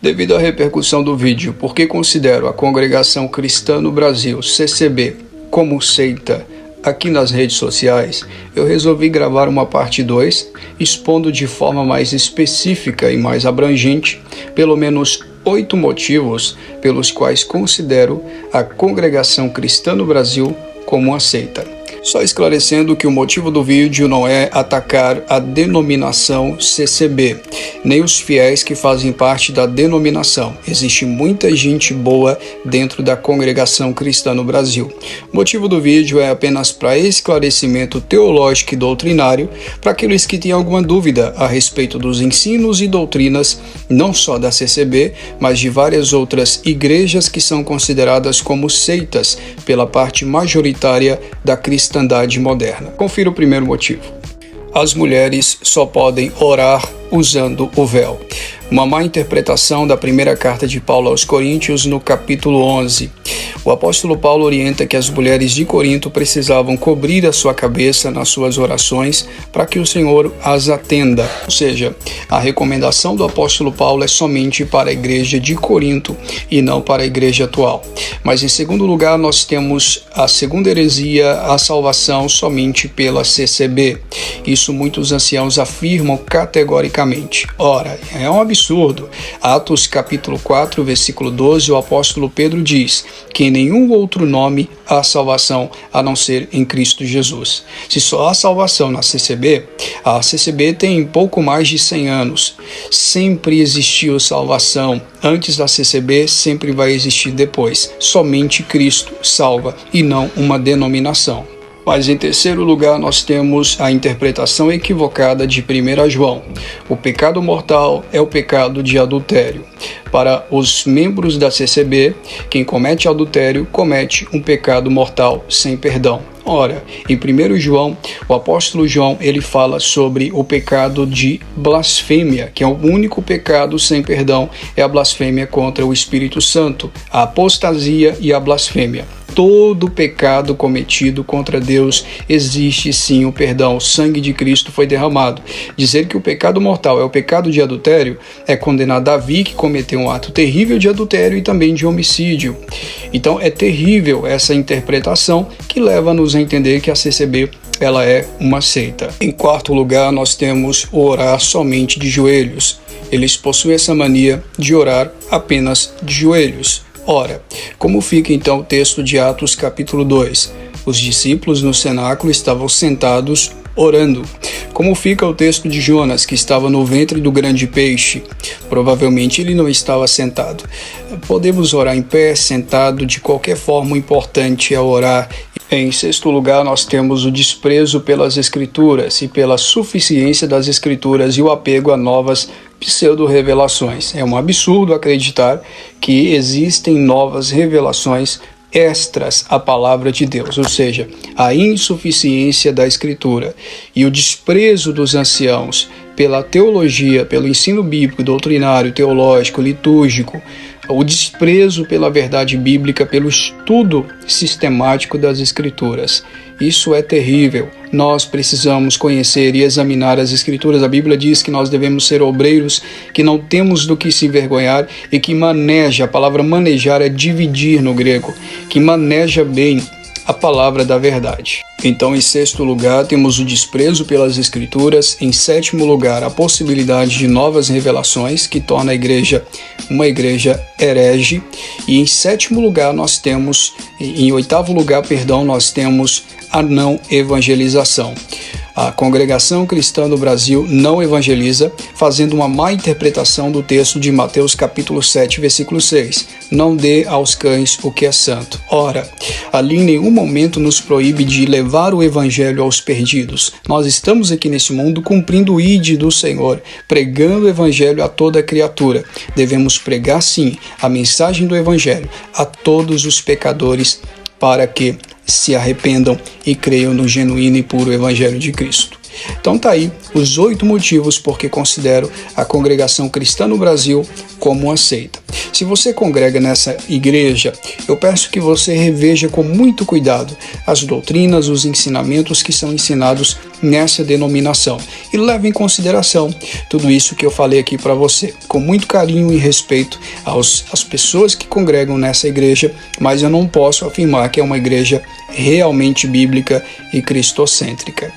Devido à repercussão do vídeo, por que considero a Congregação Cristã no Brasil, CCB, como seita aqui nas redes sociais, eu resolvi gravar uma parte 2, expondo de forma mais específica e mais abrangente, pelo menos 8 motivos pelos quais considero a Congregação Cristã no Brasil como uma seita. Só esclarecendo que o motivo do vídeo não é atacar a denominação CCB, nem os fiéis que fazem parte da denominação. Existe muita gente boa dentro da Congregação Cristã no Brasil. O motivo do vídeo é apenas para esclarecimento teológico e doutrinário, para aqueles que têm alguma dúvida a respeito dos ensinos e doutrinas, não só da CCB, mas de várias outras igrejas que são consideradas como seitas pela parte majoritária da cristandade moderna. Confira o primeiro motivo. As mulheres só podem orar usando o véu. Uma má interpretação da primeira carta de Paulo aos Coríntios, no capítulo 11. O apóstolo Paulo orienta que as mulheres de Corinto precisavam cobrir a sua cabeça nas suas orações para que o Senhor as atenda. Ou seja, a recomendação do apóstolo Paulo é somente para a igreja de Corinto e não para a igreja atual. Mas em segundo lugar, nós temos a segunda heresia, a salvação somente pela CCB. Isso muitos anciãos afirmam categoricamente. Ora, é um absurdo. Atos capítulo 4, versículo 12, o apóstolo Pedro diz que em nenhum outro nome há salvação a não ser em Cristo Jesus. Se só há salvação na CCB, a CCB tem pouco mais de 100 anos. Sempre existiu salvação. Antes da CCB, sempre vai existir depois. Somente Cristo salva e não uma denominação. Mas em terceiro lugar nós temos a interpretação equivocada de 1 João. O pecado mortal é o pecado de adultério. Para os membros da CCB, quem comete adultério comete um pecado mortal sem perdão. Ora, em 1 João, o apóstolo João, ele fala sobre o pecado de blasfêmia, que é o único pecado sem perdão, é a blasfêmia contra o Espírito Santo, a apostasia e a blasfêmia. Todo pecado cometido contra Deus existe sim o perdão. O sangue de Cristo foi derramado. Dizer que o pecado mortal é o pecado de adultério é condenar Davi, que cometeu um ato terrível de adultério e também de homicídio. Então é terrível essa interpretação que leva-nos a entender que a CCB ela é uma seita. Em quarto lugar, nós temos o orar somente de joelhos. Eles possuem essa mania de orar apenas de joelhos. Ora, como fica então o texto de Atos capítulo 2? Os discípulos no cenáculo estavam sentados orando. Como fica o texto de Jonas, que estava no ventre do grande peixe? Provavelmente ele não estava sentado. Podemos orar em pé, sentado, de qualquer forma, o importante é orar. Em sexto lugar, nós temos o desprezo pelas Escrituras e pela suficiência das Escrituras e o apego a novas pseudo-revelações. É um absurdo acreditar que existem novas revelações extras à palavra de Deus, ou seja, a insuficiência da Escritura e o desprezo dos anciãos pela teologia, pelo ensino bíblico, doutrinário, teológico, litúrgico, o desprezo pela verdade bíblica, pelo estudo sistemático das Escrituras. Isso é terrível. Nós precisamos conhecer e examinar as Escrituras. A Bíblia diz que nós devemos ser obreiros, que não temos do que se envergonhar e que maneja, a palavra manejar é dividir no grego, que maneja bem a palavra da verdade. Então, em sexto lugar, temos o desprezo pelas Escrituras. Em sétimo lugar, a possibilidade de novas revelações, que torna a igreja uma igreja herege. E em sétimo lugar, em oitavo lugar, nós temos a não evangelização. A Congregação Cristã do Brasil não evangeliza, fazendo uma má interpretação do texto de Mateus capítulo 7, versículo 6. Não dê aos cães o que é santo. Ora, ali em nenhum momento nos proíbe de levar o evangelho aos perdidos. Nós estamos aqui nesse mundo cumprindo o ide do Senhor, pregando o evangelho a toda criatura. Devemos pregar sim a mensagem do evangelho a todos os pecadores para que se arrependam e creiam no genuíno e puro Evangelho de Cristo. Então tá aí os 8 motivos porque considero a Congregação Cristã no Brasil como uma seita. Se você congrega nessa igreja, eu peço que você reveja com muito cuidado as doutrinas, os ensinamentos que são ensinados nessa denominação e leve em consideração tudo isso que eu falei aqui para você, com muito carinho e respeito às pessoas que congregam nessa igreja, mas eu não posso afirmar que é uma igreja realmente bíblica e cristocêntrica.